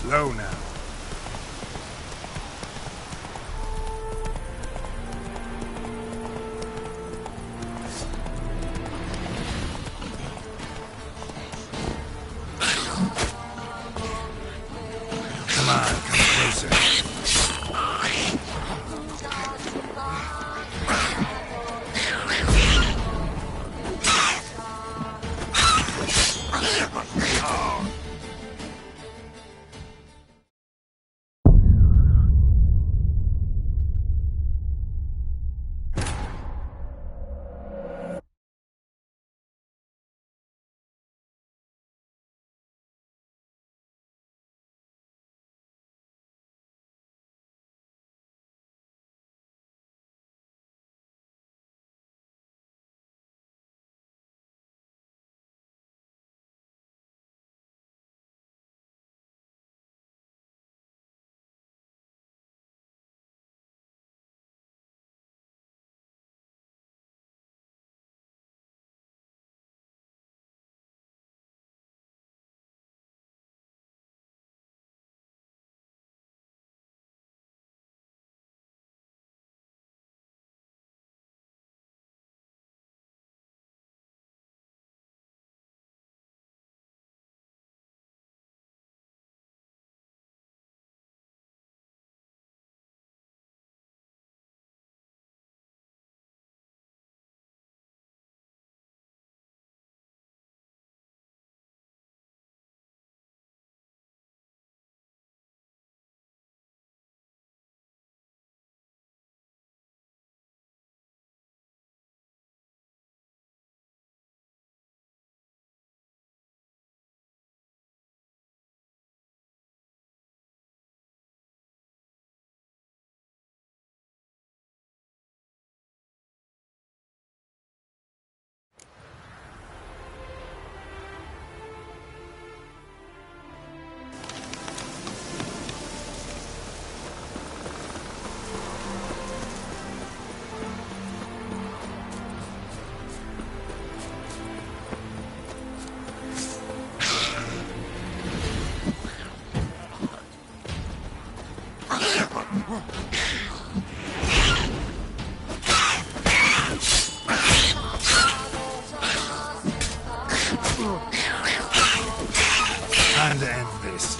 Slow now. Come on, come closer. Time to end this.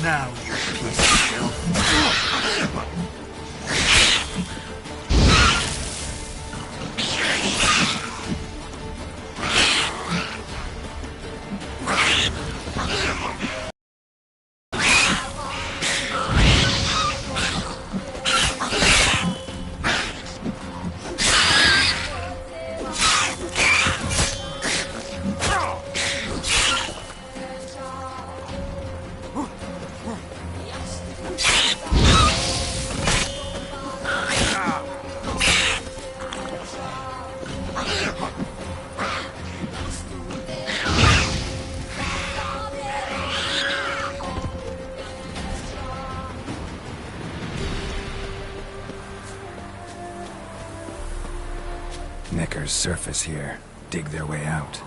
Now, you piece of filth. Neckers surface here, dig their way out.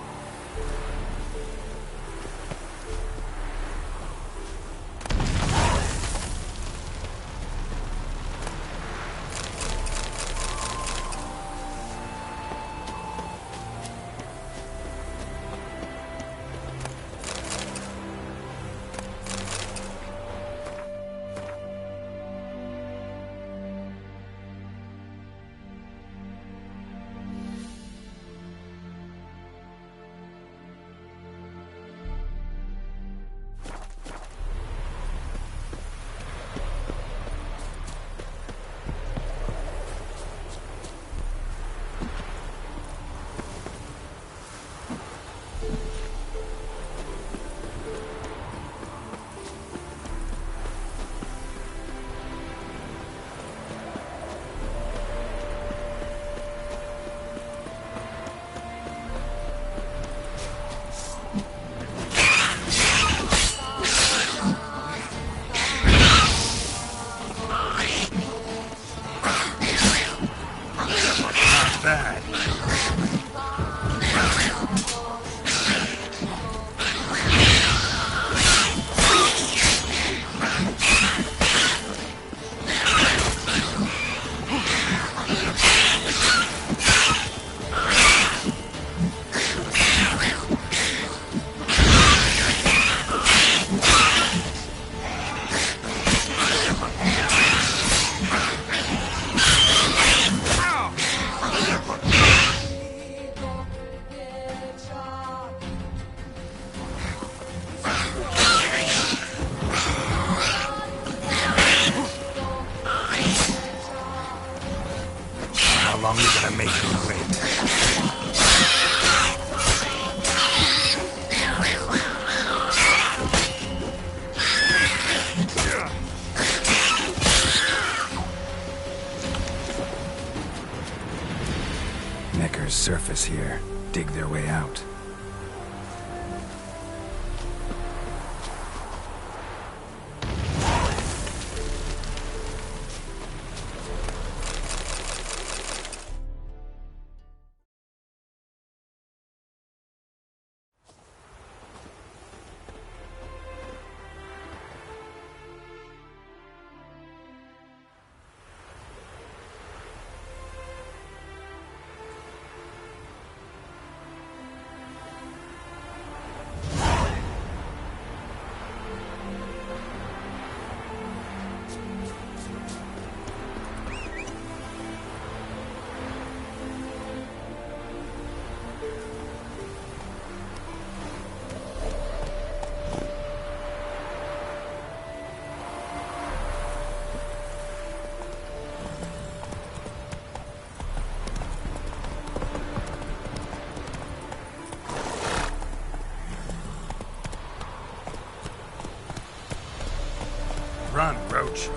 bad. How long are you gonna make me wait? Neckers surface here, dig their way out. Run, Roach.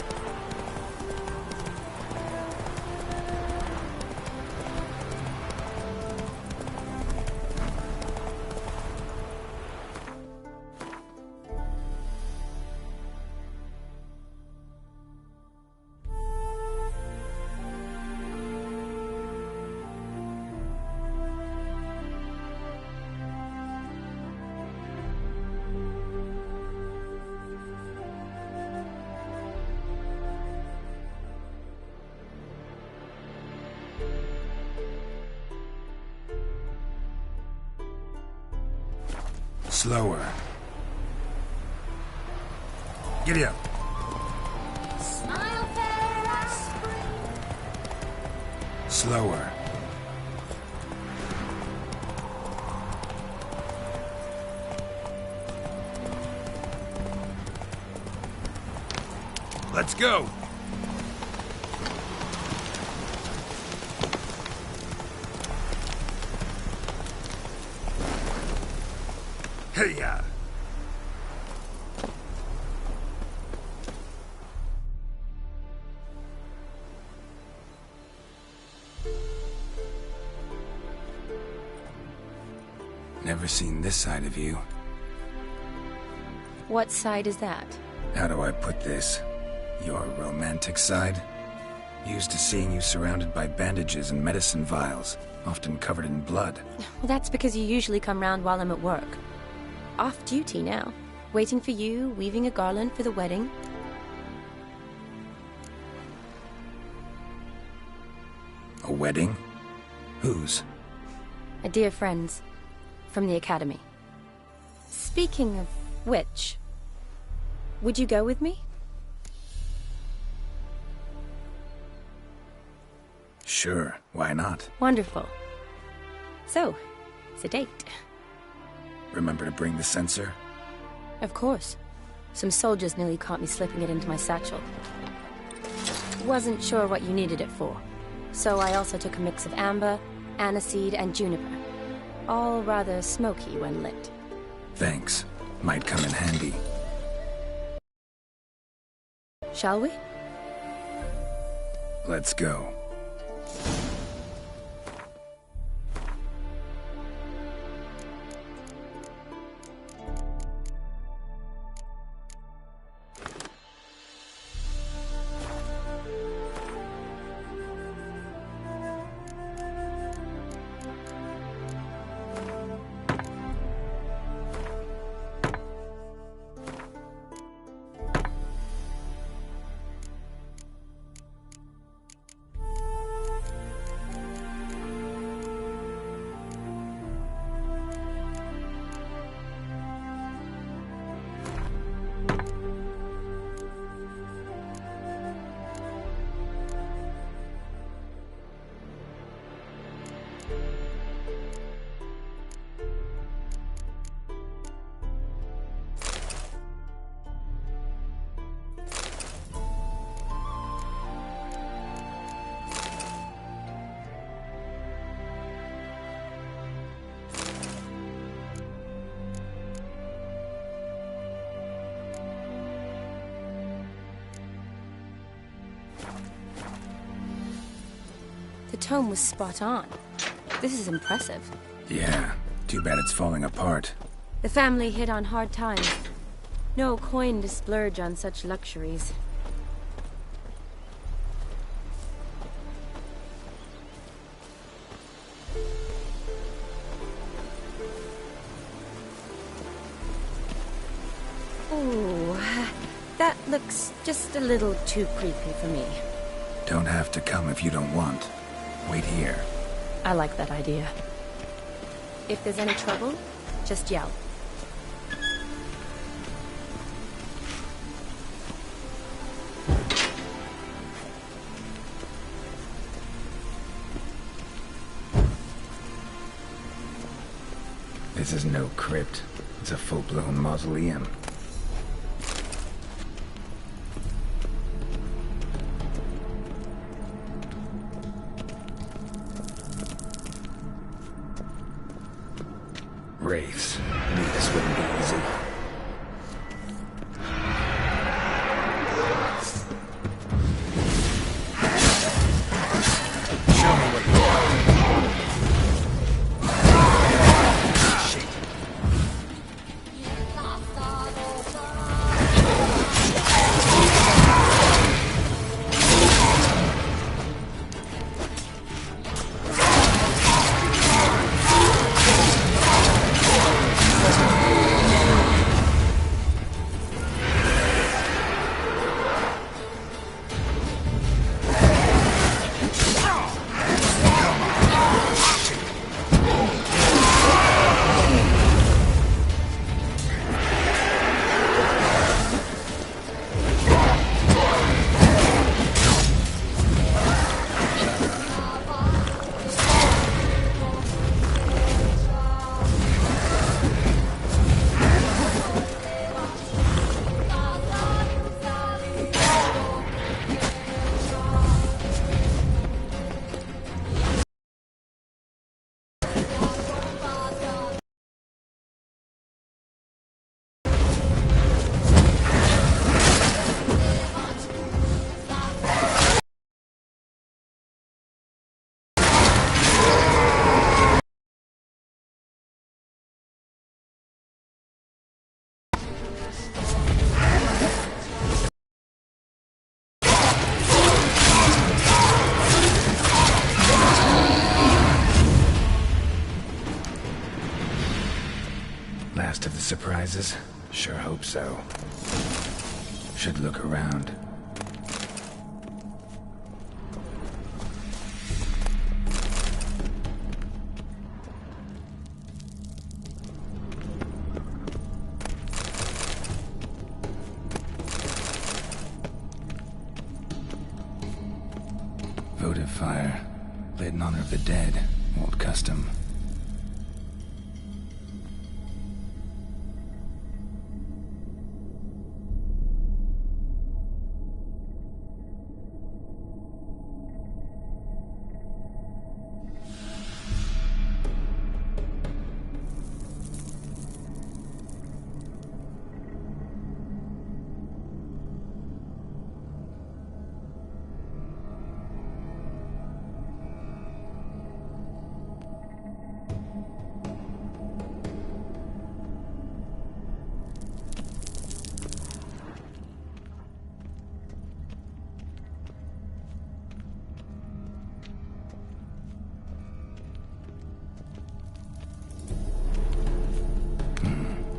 Slower. Giddy up. Smile fair spring. Slower. Let's go. Hey-ya. Never seen this side of you. What side is that? How do I put this? Your romantic side? Used to seeing you surrounded by bandages and medicine vials, often covered in blood. Well, that's because you usually come round while I'm at work. Off duty now. Waiting for you, weaving a garland for the wedding. A wedding? Whose? A dear friend's. From the academy. Speaking of which, would you go with me? Sure, why not? Wonderful. So, it's a date. Remember to bring the sensor? Of course. Some soldiers nearly caught me slipping it into my satchel. Wasn't sure what you needed it for, so I also took a mix of amber, aniseed, and juniper. All rather smoky when lit. Thanks. Might come in handy. Shall we? Let's go. The tome was spot on. This is impressive. Yeah, too bad it's falling apart. The family hit on hard times. No coin to splurge on such luxuries. Ooh, that looks just a little too creepy for me. Don't have to come if you don't want. Wait here. I like that idea. If there's any trouble, just yell. This is no crypt. It's a full-blown mausoleum. Wraiths. Knew this wouldn't be easy. Show me what you Last of the surprises? Sure hope so. Should look around. Votive fire. Lit in honor of the dead. Old custom.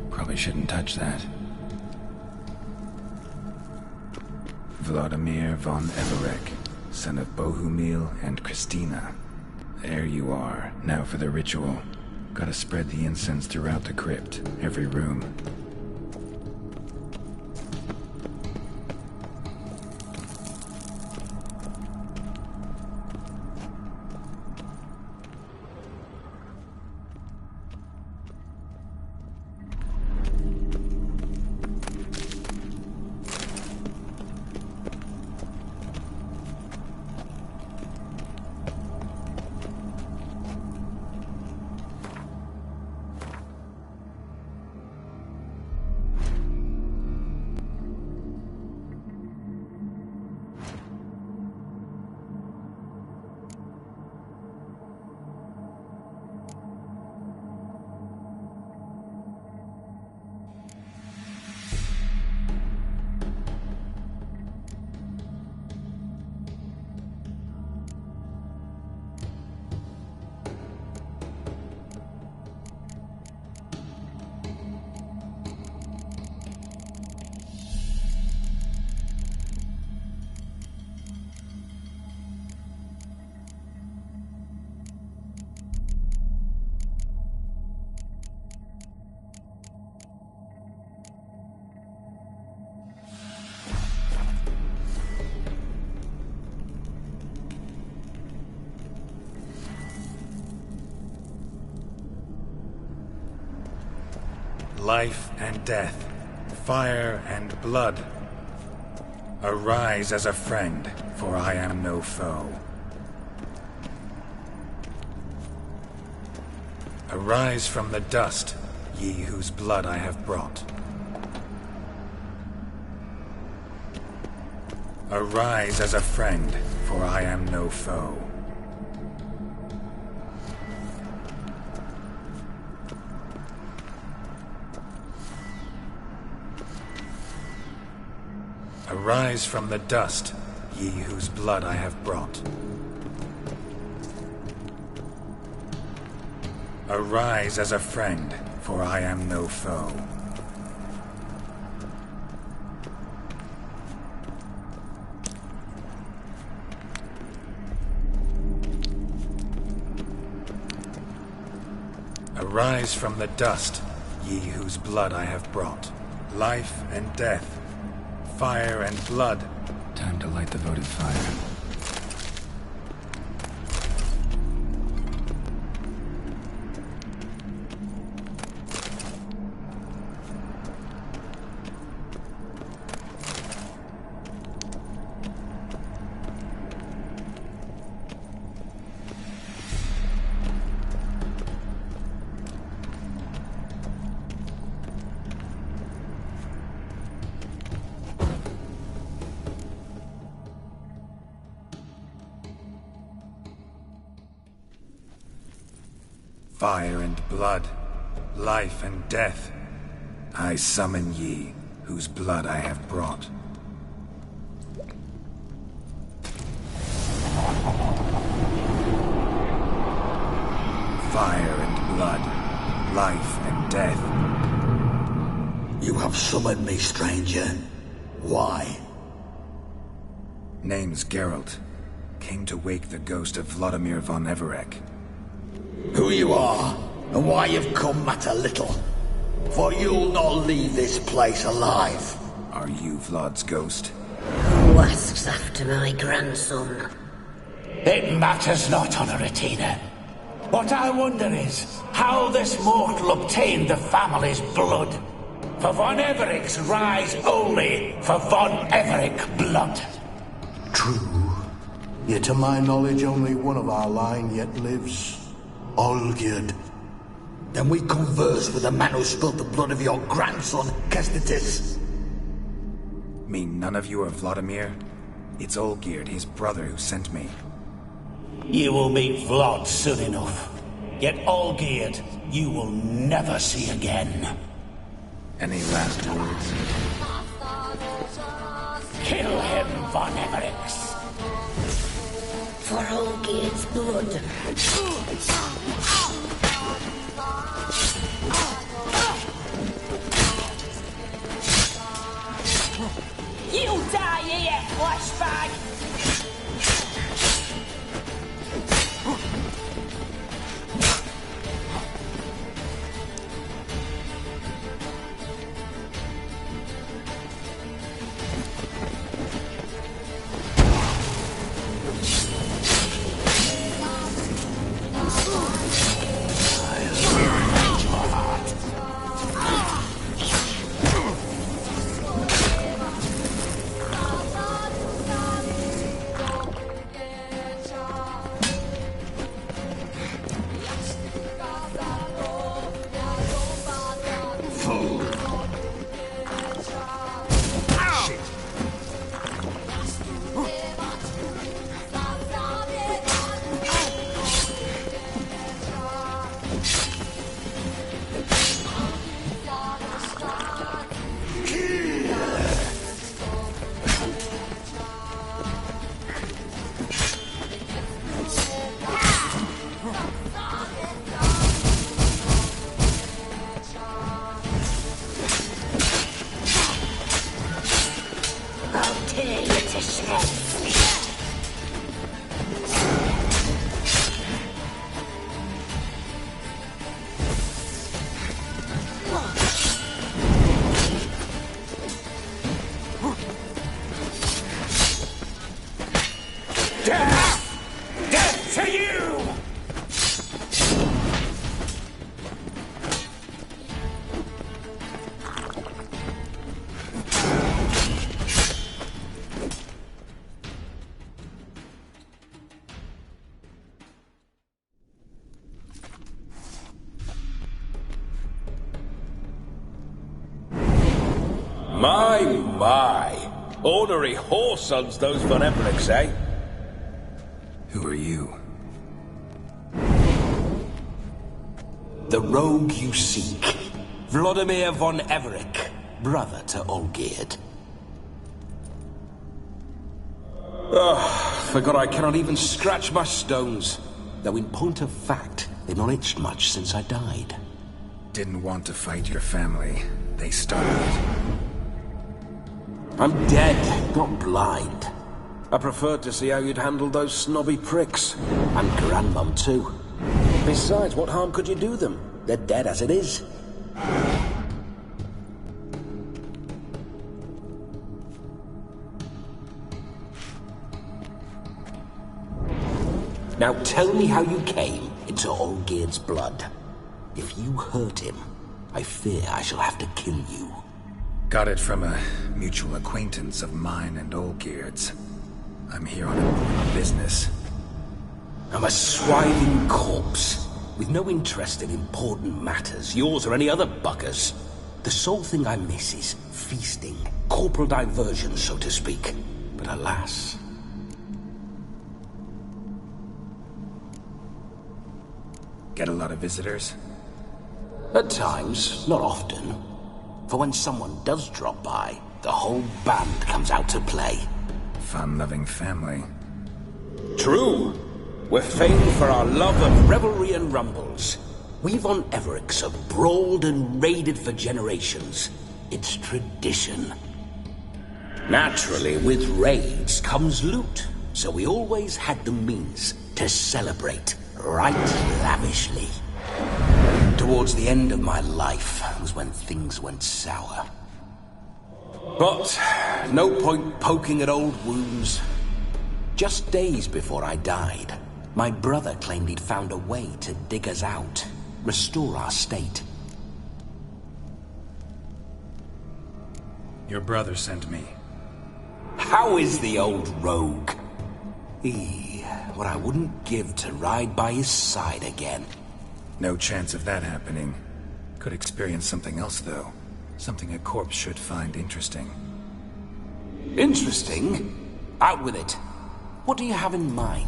Probably shouldn't touch that. Vladimir von Everek, son of Bohumil and Christina. There you are. Now for the ritual. Gotta spread the incense throughout the crypt, every room. life and death, fire and blood. Arise as a friend, for I am no foe. Arise from the dust, ye whose blood I have brought. Arise as a friend, for I am no foe. Arise from the dust, ye whose blood I have brought. Arise as a friend, for I am no foe. Arise from the dust, ye whose blood I have brought. Life and death, fire and blood. Time to light the votive fire. Fire and blood, life and death, I summon ye, whose blood I have brought. Fire and blood, life and death. You have summoned me, stranger. Why? Name's Geralt. Came to wake the ghost of Vladimir von Everec. Who you are, and why you've come matter little. For you'll not leave this place alive. Are you Vlad's ghost? Who asks after my grandson? It matters not, Honoratina. What I wonder is how this mortal obtained the family's blood. For von Everec's rise only for von Everec blood. True. Yet to my knowledge only one of our line yet lives. Olgierd. Then we converse with the man who spilled the blood of your grandson, Kestetis. Mean none of you are Vladimir? It's Olgierd, his brother, who sent me. You will meet Vlad soon enough. Yet Olgierd, you will never see again. Any last words? Kill him, von Everec. For Olgierd's blood. You die here, flashbag! My. Ornery whoresons, those Von Evericks, eh? Who are you? The rogue you seek. Vladimir von Everec, brother to Olgierd. Forgot I cannot even scratch my stones. Though in point of fact, they've not itched much since I died. Didn't want to fight your family. They started. I'm dead, not blind. I preferred to see how you'd handle those snobby pricks. And Grandmum too. Besides, what harm could you do them? They're dead as it is. Now tell me how you came into Olgierd's blood. If you hurt him, I fear I shall have to kill you. Got it from a mutual acquaintance of mine and Olgierd's. I'm here on a business. I'm a swiving corpse, with no interest in important matters, yours or any other buggers. The sole thing I miss is feasting, corporal diversion, so to speak. But alas... Get a lot of visitors? At times, not often. For when someone does drop by, the whole band comes out to play. Fun-loving family. True. We're famed for our love of revelry and rumbles. We Von Evericks have brawled and raided for generations. It's tradition. Naturally, with raids comes loot, so we always had the means to celebrate right lavishly. Towards the end of my life was when things went sour. But no point poking at old wounds. Just days before I died, my brother claimed he'd found a way to dig us out, restore our state. Your brother sent me. How is the old rogue? What I wouldn't give to ride by his side again. No chance of that happening. Could experience something else, though. Something a corpse should find interesting. Interesting? Out with it. What do you have in mind?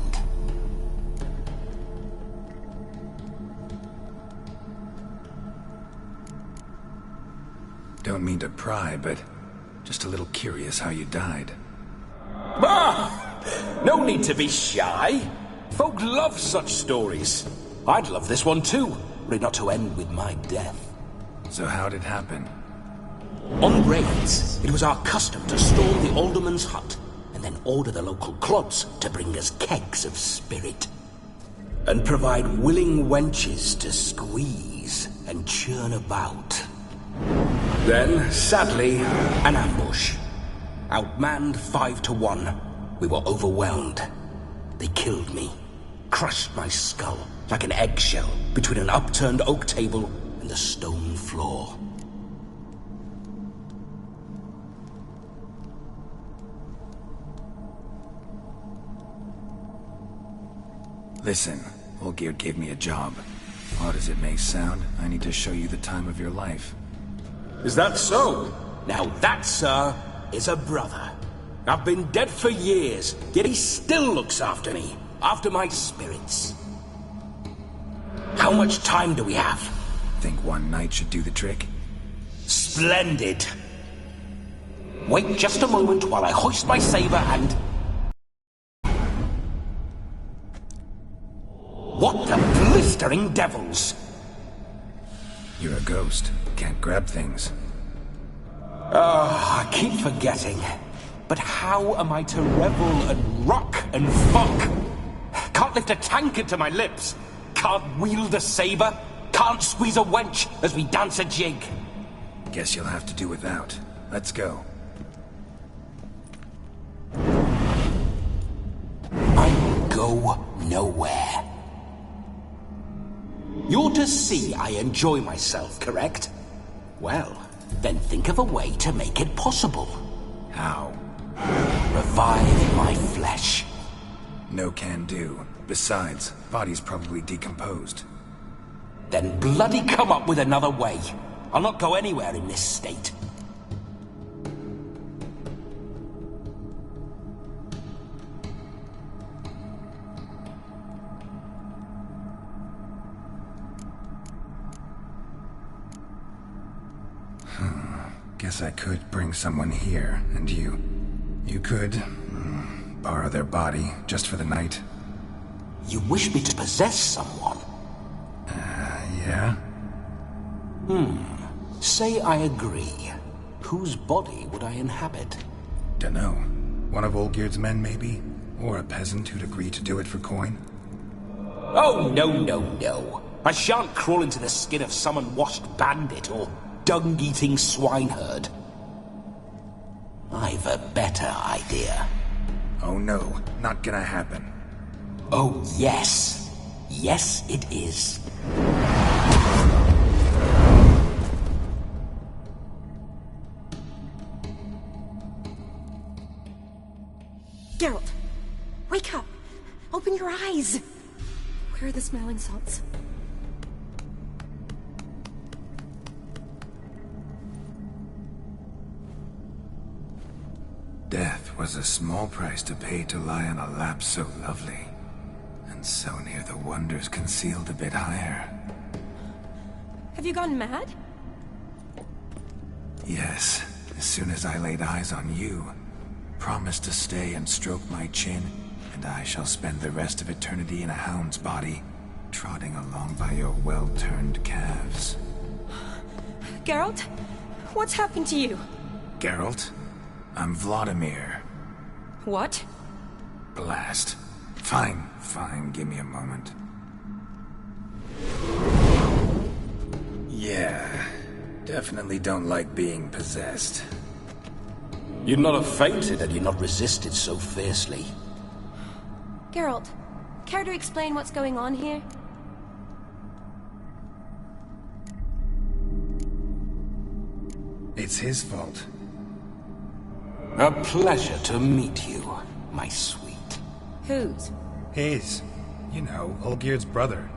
Don't mean to pry, but just a little curious how you died. No need to be shy. Folk love such stories. I'd love this one too, were it not to end with my death. So how'd it happen? On raids, it was our custom to storm the alderman's hut, and then order the local clods to bring us kegs of spirit. And provide willing wenches to squeeze and churn about. Then, sadly, an ambush. Outmanned 5-1, we were overwhelmed. They killed me, crushed my skull like an eggshell between an upturned oak table and the stone floor. Listen, Olgierd gave me a job. Odd as it may sound, I need to show you the time of your life. Is that so? Now that, sir, is a brother. I've been dead for years, yet he still looks after me, after my spirits. How much time do we have? Think one night should do the trick? Splendid. Wait just a moment while I hoist my saber and... What the blistering devils? You're a ghost. Can't grab things. I keep forgetting. But how am I to revel and rock and fuck? Can't lift a tankard to my lips. Can't wield a saber. Can't squeeze a wench as we dance a jig. Guess you'll have to do without. Let's go. I will go nowhere. You're to see I enjoy myself, correct? Well, then think of a way to make it possible. How? Revive my flesh. No can do. Besides, body's probably decomposed. Then bloody come up with another way. I'll not go anywhere in this state. guess I could bring someone here, and you could borrow their body just for the night. You wish me to possess someone? Yeah? Say I agree. Whose body would I inhabit? Dunno. One of Olgierd's men, maybe? Or a peasant who'd agree to do it for coin? Oh, no. I shan't crawl into the skin of some unwashed bandit or dung-eating swineherd. I've a better idea. Oh no, not gonna happen. Oh, yes. Yes, it is. Geralt, wake up! Open your eyes! Where are the smelling salts? Death was a small price to pay to lie on a lap so lovely, and so near the wonders concealed a bit higher. Have you gone mad? Yes, as soon as I laid eyes on you, promised to stay and stroke my chin, and I shall spend the rest of eternity in a hound's body, trotting along by your well-turned calves. Geralt? What's happened to you? Geralt? I'm Vladimir. What? Blast. Fine, give me a moment. Yeah, definitely don't like being possessed. You'd not have fainted had you not resisted so fiercely. Geralt, care to explain what's going on here? It's his fault. A pleasure to meet you, my sweet. Whose? His. You know, Olgierd's brother.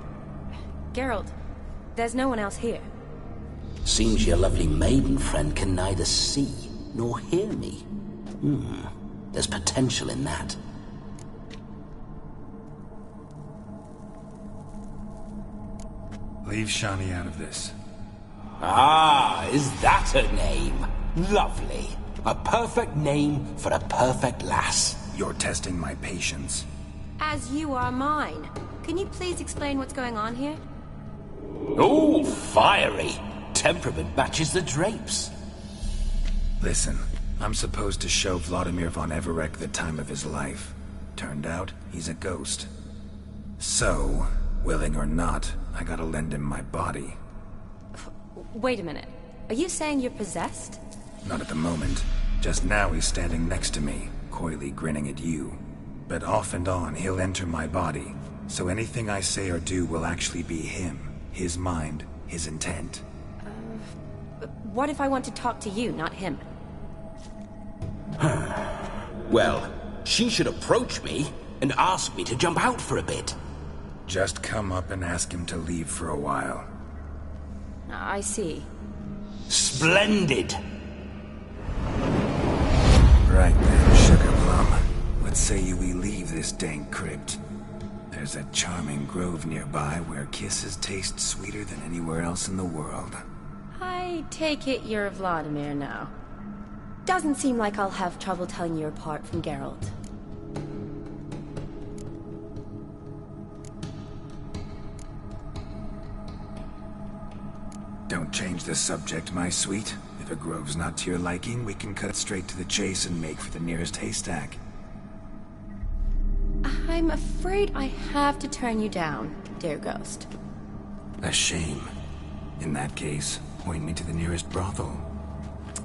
Geralt, there's no one else here. Seems your lovely maiden friend can neither see nor hear me. There's potential in that. Leave Shani out of this. Ah, is that her name? Lovely. A perfect name for a perfect lass. You're testing my patience. As you are mine. Can you please explain what's going on here? Oh, fiery. Temperament matches the drapes. Listen, I'm supposed to show Vladimir von Everec the time of his life. Turned out, he's a ghost. So, willing or not, I gotta lend him my body. Wait a minute. Are you saying you're possessed? Not at the moment. Just now he's standing next to me, coyly grinning at you. But off and on, he'll enter my body. So anything I say or do will actually be him. His mind, his intent. What if I want to talk to you, not him? Well, she should approach me and ask me to jump out for a bit. Just come up and ask him to leave for a while. I see. Splendid! Right then, Sugar Plum. What say you we leave this dank crypt? There's a charming grove nearby where kisses taste sweeter than anywhere else in the world. I take it you're Vladimir now. Doesn't seem like I'll have trouble telling you apart from Geralt. Don't change the subject, my sweet. If a grove's not to your liking, we can cut straight to the chase and make for the nearest haystack. I'm afraid I have to turn you down, dear ghost. A shame. In that case, point me to the nearest brothel.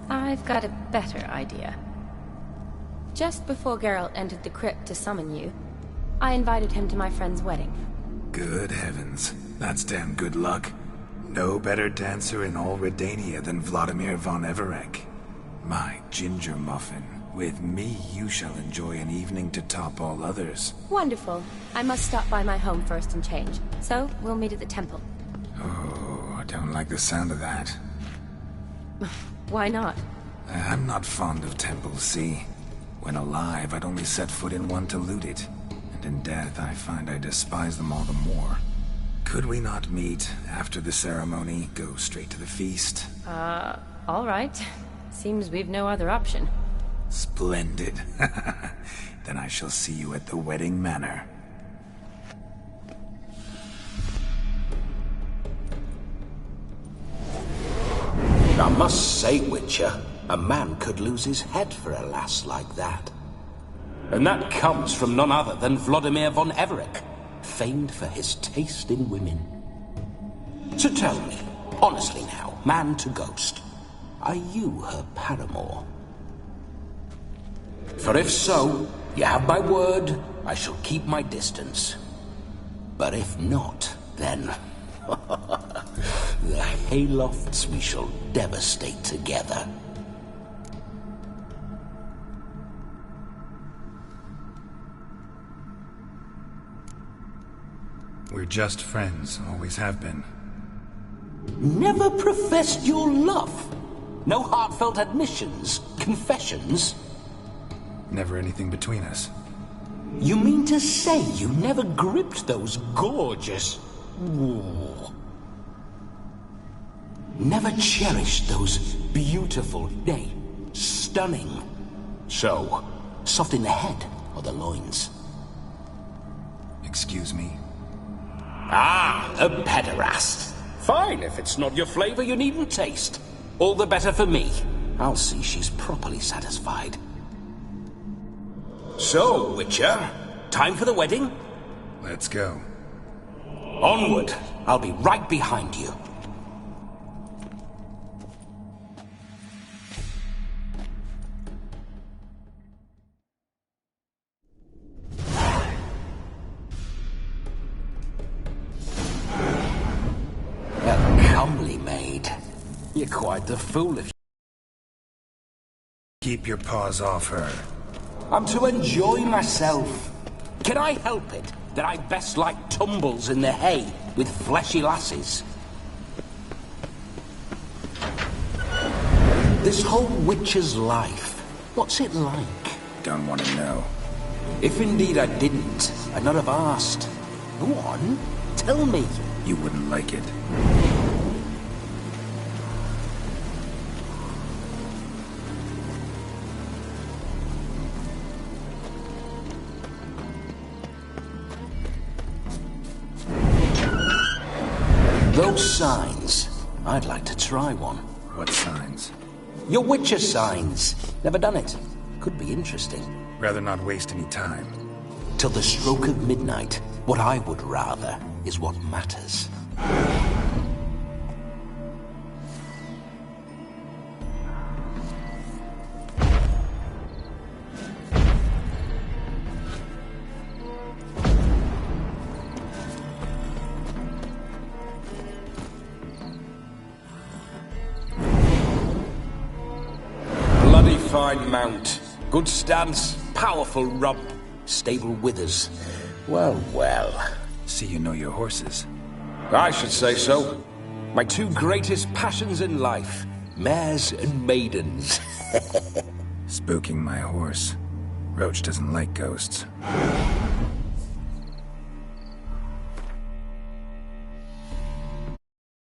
I've got a better idea. Just before Geralt entered the crypt to summon you, I invited him to my friend's wedding. Good heavens. That's damn good luck. No better dancer in all Redania than Vladimir von Everec. My ginger muffin. With me, you shall enjoy an evening to top all others. Wonderful. I must stop by my home first and change. So, we'll meet at the temple. Oh, I don't like the sound of that. Why not? I'm not fond of temples, see? When alive, I'd only set foot in one to loot it. And in death, I find I despise them all the more. Could we not meet after the ceremony, go straight to the feast? All right. Seems we've no other option. Splendid. Then I shall see you at the wedding manor. I must say, Witcher, a man could lose his head for a lass like that. And that comes from none other than Vladimir von Everec, famed for his taste in women. So tell me, honestly now, man to ghost, are you her paramour? For if so, you have my word, I shall keep my distance. But if not, then... the Haylofts we shall devastate together. We're just friends, always have been. Never professed your love? No heartfelt admissions, confessions? Never anything between us. You mean to say you never gripped those gorgeous... Ooh. Never cherished those beautiful, nay, stunning... So, soft in the head or the loins? Excuse me? Ah, a pederast. Fine, if it's not your flavor, you needn't taste. All the better for me. I'll see she's properly satisfied. So, Witcher, time for the wedding? Let's go. Onward. I'll be right behind you. A comely maid. You're quite the fool if you... Keep your paws off her. I'm to enjoy myself. Can I help it that I best like tumbles in the hay with fleshy lasses? This whole witcher's life, what's it like? Don't want to know. If indeed I didn't, I'd not have asked. Go on, tell me. You wouldn't like it. Those signs, I'd like to try one. What signs? Your Witcher signs. Never done it. Could be interesting. Rather not waste any time. Till the stroke of midnight, what I would rather is what matters. Fine mount, good stance, powerful rump, stable withers. Well, well. See you know your horses. I should say so. My two greatest passions in life, mares and maidens. Spooking my horse. Roach doesn't like ghosts.